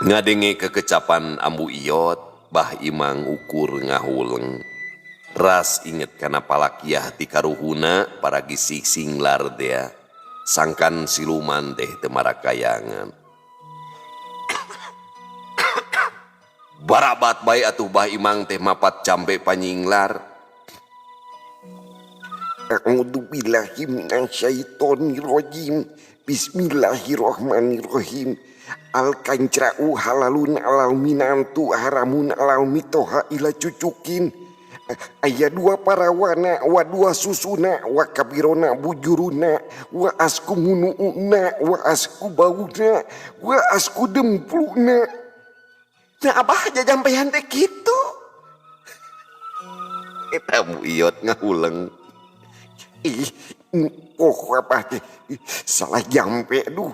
Ngadenge kekecapan ambu iyot, bah imang ukur ngahuleng. Ras inget kana palakiah ti karuhuna para gisik singlar dea. Sangkan siluman teh temarakayangan. Barabat bae atuh bah imang teh mapat campe panyinglar. A'udzu billahi minasyaitonir rajim. Bismillahirrahmanirrahim. Al-kancra'u halalun alal minantu haramun alal mitoha ila cucukin. Aya dua parawana wa dua susuna wa kabirona bujuruna wa asku munuuna wa asku bauna wa asku dempluna. Nah abah jajampehan teh kitu. Eta ambu iyot ngahuleng. Ih, oh apa teh salah jampe duh.